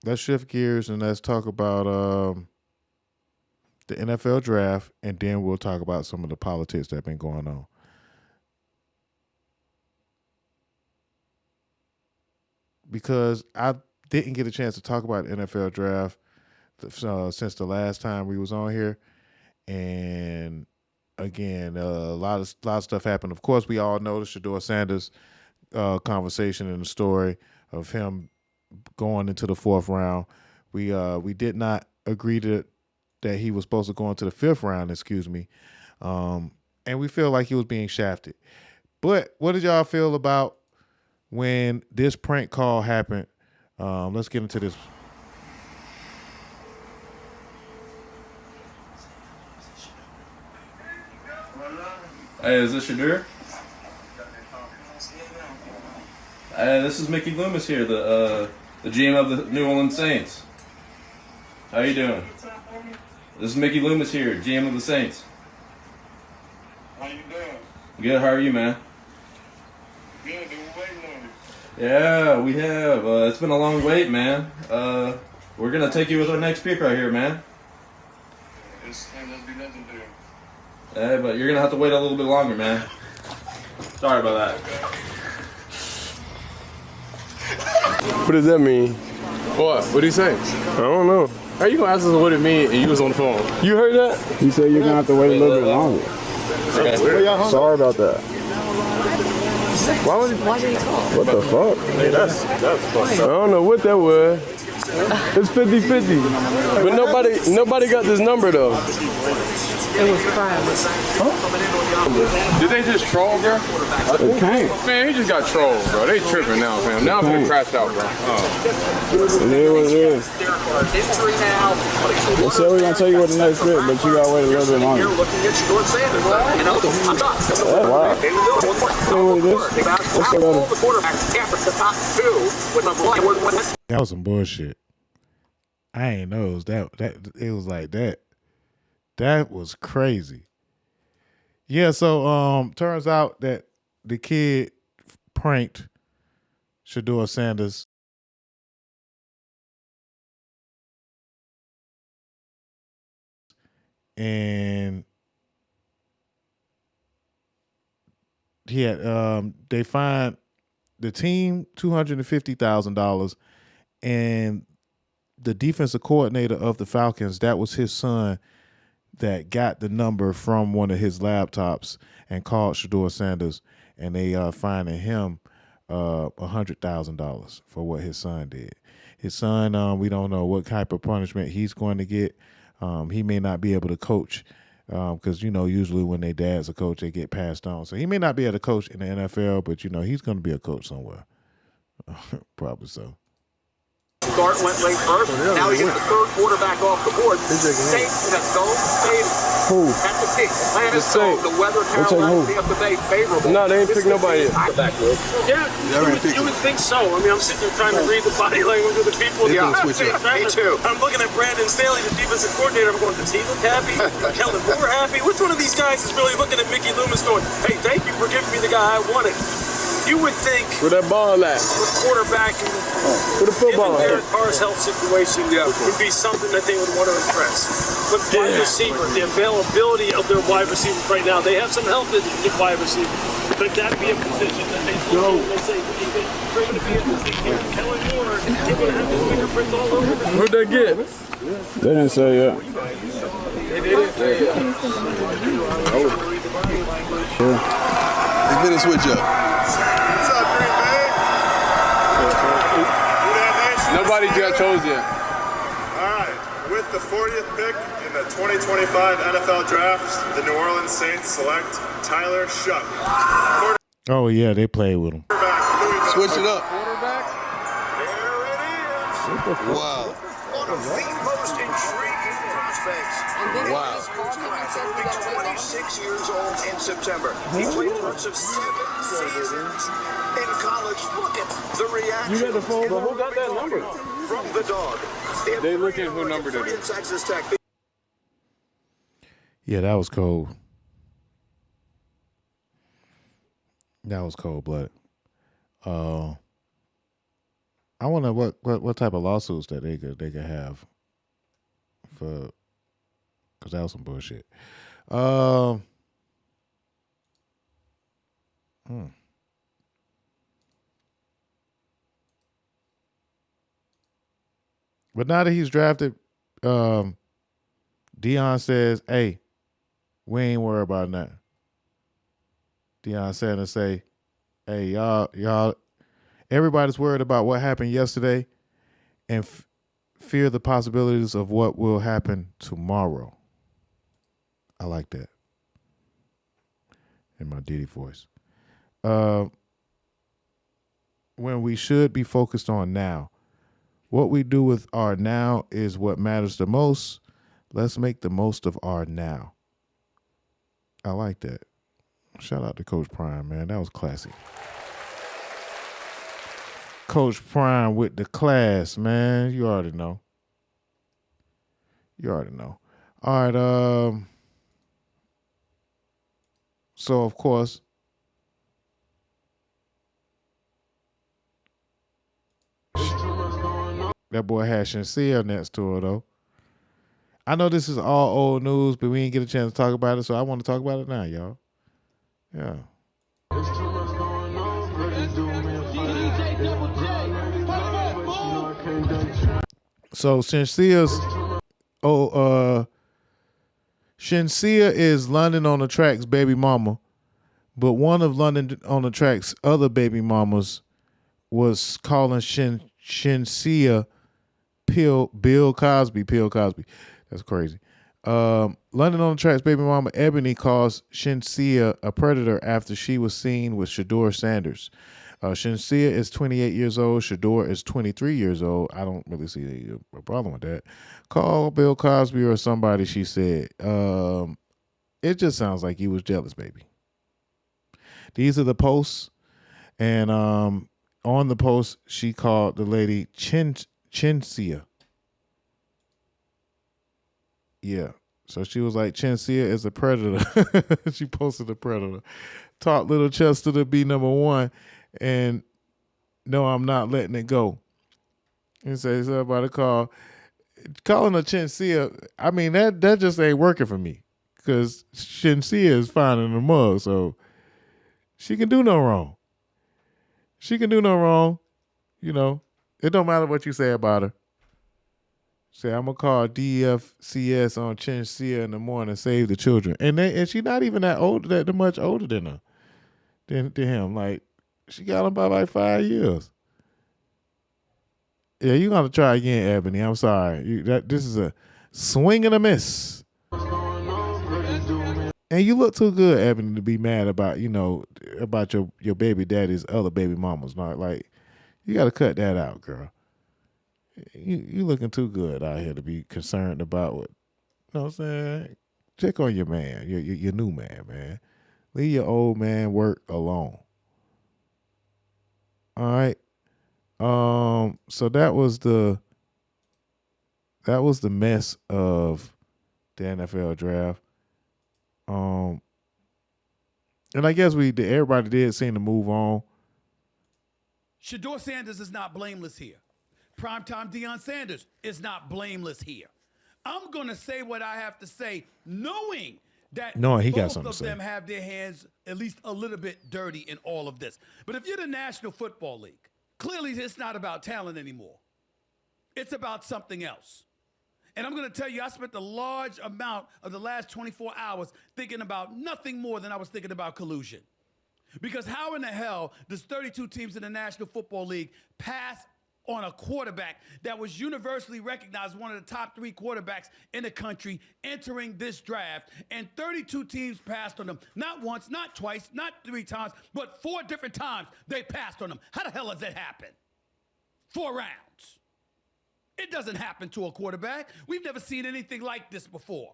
let's shift gears and let's talk about the NFL draft, and then we'll talk about some of the politics that have been going on. Because I didn't get a chance to talk about the NFL draft since the last time we was on here, and again, a lot of stuff happened. Of course, we all know the Shedeur Sanders conversation and the story of him going into the fourth round. We did not agree that he was supposed to go into the fifth round. Excuse me, and we feel like he was being shafted. But what did y'all feel about when this prank call happened? Let's get into this. Hey, is this Shedeur? Hey, this is Mickey Loomis here, the GM of the New Orleans Saints. How you doing? This is Mickey Loomis here, GM of the Saints. How you doing? Good, how are you, man? Good, been waiting on you. Yeah, we have. It's been a long wait, man. We're going to take you with our next pick right here, man. This ain't gonna be nothing to you. Hey, but you're going to have to wait a little bit longer, man. Sorry about that. What does that mean? What? What did he say? I don't know. How you gonna ask us what it mean and you was on the phone? You heard that? He said you're gonna have to wait a little bit longer. Sorry about that. Why did he talk? What the fuck? Hey, that's fucked up. I don't know what that was. It's 50-50. But nobody got this number though. It was private. Huh? Did they just troll, bro? It can't. Man, he just got trolled, bro. They tripping now, fam. Now I'm gonna crash out, bro. It is what it is. They said we're gonna tell you what the next bit, but you gotta wait a little bit longer. Oh, wow. Say what it is. Let's go to That was some bullshit. I ain't know that it was like that. That was crazy. Yeah, so turns out that the kid pranked Shedeur Sanders. And he had they fined the team $250,000, and the defensive coordinator of the Falcons, that was his son, that got the number from one of his laptops and called Shedeur Sanders, and they finding him $100,000 for what his son did. His son, we don't know what type of punishment he's going to get. He may not be able to coach because, usually when their dad's a coach, they get passed on. So he may not be able to coach in the NFL, but, he's going to be a coach somewhere. Probably so. Start went late first. Now he gets the third quarterback off the board. Saints in a zone stadium. Who? At the peak. Atlanta zone. The weather Carolina be up to date favorable. No, they ain't pick nobody yet. Yeah, you would think so. I mean, I'm sitting there trying to read the body language of the people. Yeah, me too. I'm looking at Brandon Staley, the defensive coordinator. I'm going, does he look happy? Kellen Moore happy? Which one of these guys is really looking at Mickey Loomis going, hey, thank you for giving me the guy I wanted? You would think where that ball at? The quarterback and the football given Derek Carr's health situation would be something that they would want to impress. But wide receiver, the availability of their wide receivers right now, they have some health in wide receiver. Could that be a position that they say, we're going to be able to take care of Kellen Moore and they're going to have his fingerprints all over this? Who'd they get? They didn't say yet. They didn't? Sure. Let's get a switch up. What's up, Green Bay? Nobody got chose yet. All right. With the 40th pick in the 2025 NFL Draft, the New Orleans Saints select Tyler Shuck. Oh, yeah, they played with him. Switch it up. Quarterback? There it is. Wow. One of the most intriguing prospects. Wow. He'll be 26 years old in September. He played parts of 7 seasons in college. Look at the reaction. You got the phone, but who got that number? From the dog. They look at who numbered it is. Texas Tech. Yeah, that was cold. That was cold-blooded. I wonder what type of lawsuits that they could have for, because that was some bullshit. But now that he's drafted, Deion says, "Hey, we ain't worried about nothing." Deion Sanders say, "Hey, y'all, everybody's worried about what happened yesterday, and fear the possibilities of what will happen tomorrow." I like that in my Diddy voice. When we should be focused on now. What we do with our now is what matters the most. Let's make the most of our now. I like that. Shout out to Coach Prime, man. That was classy. Coach Prime with the class, man. You already know. All right. So, of course, that boy had Shenseea next to her, though. I know this is all old news, but we didn't get a chance to talk about it, so I want to talk about it now, y'all. Yeah. So Shenseea is London on the Track's baby mama, but one of London on the Track's other baby mamas was calling Shenseea Bill Cosby. That's crazy. London on the Track's baby mama Ebony calls Shenseea a predator after she was seen with Shedeur Sanders. Shenseea is 28 years old. Shedeur is 23 years old. I don't really see a problem with that. Call Bill Cosby or somebody, she said. It just sounds like he was jealous, baby. These are the posts. And on the post, she called the lady Shenseea. Yeah. So she was like, Shenseea is a predator. She posted a predator. Taught little Chester to be number one. And no, I'm not letting it go. And say something about a call. Calling her Shenseea, I mean, that just ain't working for me. Because Shenseea is fine in the mug. So she can do no wrong. You know, it don't matter what you say about her. Say, I'm going to call DFCS on Shenseea in the morning, save the children. And she's not even that much older than her, than him. Like, she got him by like 5 years. Yeah, you're going to try again, Ebony. I'm sorry. This is a swing and a miss. And you look too good, Ebony, to be mad about, about your baby daddy's other baby mamas. Not like, you got to cut that out, girl. You looking too good out here to be concerned about what, you know what I'm saying? Check on your man, your new man. Leave your old man work alone. All right. So that was the mess of the NFL draft. And I guess everybody did seem to move on. Shedeur Sanders is not blameless here. Primetime Deion Sanders is not blameless here. I'm going to say what I have to say, knowing that both of them have their hands at least a little bit dirty in all of this. But if you're the National Football League, clearly it's not about talent anymore. It's about something else. And I'm going to tell you, I spent a large amount of the last 24 hours thinking about nothing more than I was thinking about collusion. Because how in the hell does 32 teams in the National Football League pass on a quarterback that was universally recognized one of the top 3 quarterbacks in the country entering this draft, and 32 teams passed on him? Not once, not twice, not 3 times, but 4 different times they passed on him. How the hell does that happen? 4 rounds. It doesn't happen to a quarterback. We've never seen anything like this before.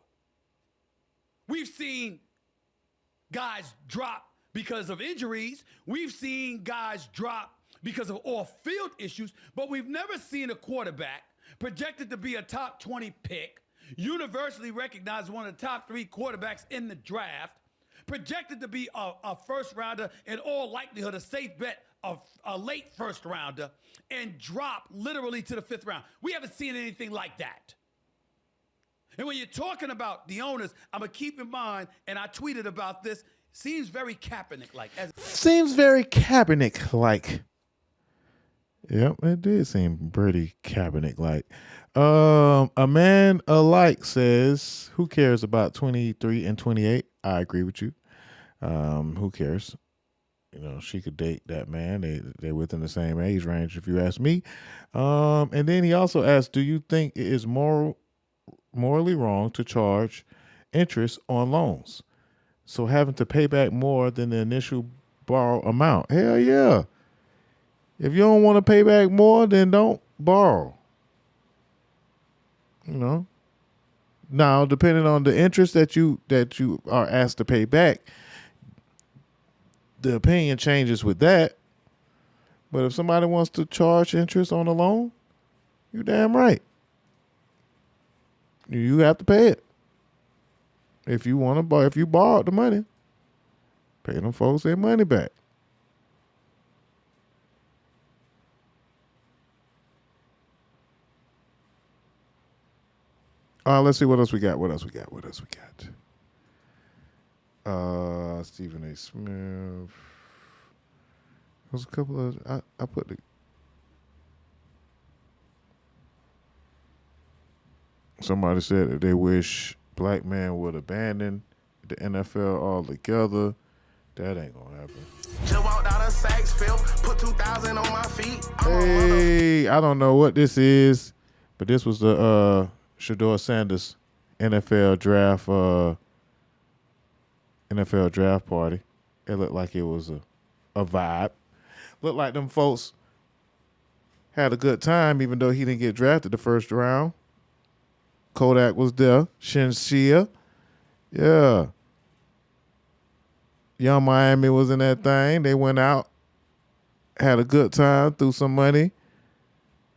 We've seen guys drop because of injuries. We've seen guys drop because of off-field issues, but we've never seen a quarterback projected to be a top 20 pick, universally recognized one of the top 3 quarterbacks in the draft, projected to be a first rounder, in all likelihood a safe bet a late first rounder and drop literally to the 5th round. We haven't seen anything like that. And when you're talking about the owners, I'm going to keep in mind, and I tweeted about this, seems very Kaepernick-like. Seems very Kaepernick-like. Yep, it did seem pretty Kaepernick-like. A man alike says, who cares about 23 and 28? I agree with you. Who cares? You know, she could date that man. They're within the same age range, if you ask me. And then he also asked, do you think it is morally wrong to charge interest on loans? So having to pay back more than the initial borrow amount. Hell yeah. If you don't want to pay back more, then don't borrow. You know? Now, depending on the interest that you are asked to pay back, the opinion changes with that. But if somebody wants to charge interest on a loan, you damn right. You have to pay it. If you want to borrow, if you borrowed the money, pay them folks their money back. Let's see what else we got. Stephen A. Smith. There's a couple of I put the somebody said that they wish black men would abandon the NFL altogether. That ain't gonna happen. Just walked out of Sykesville, put 2,000 on my feet. Hey, I don't know what this is, but this was the Shedeur Sanders NFL draft party. It looked like it was a vibe. Looked like them folks had a good time, even though he didn't get drafted the first round. Kodak was there. Shinshia. Yeah. Young Miami was in that thing. They went out, had a good time, threw some money.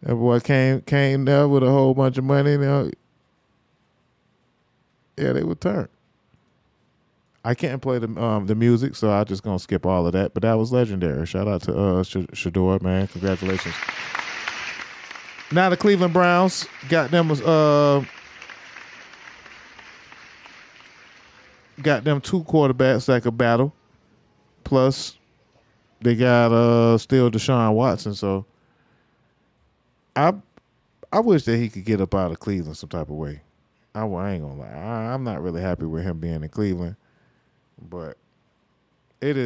That boy came there with a whole bunch of money. You know, yeah, they returned. I can't play the music, so I'm just gonna skip all of that. But that was legendary. Shout out to Shedeur, man. Congratulations. Now the Cleveland Browns got them two quarterbacks that could battle. Plus, they got still Deshaun Watson. So I wish that he could get up out of Cleveland some type of way. I ain't gonna lie. I'm not really happy with him being in Cleveland, but it is.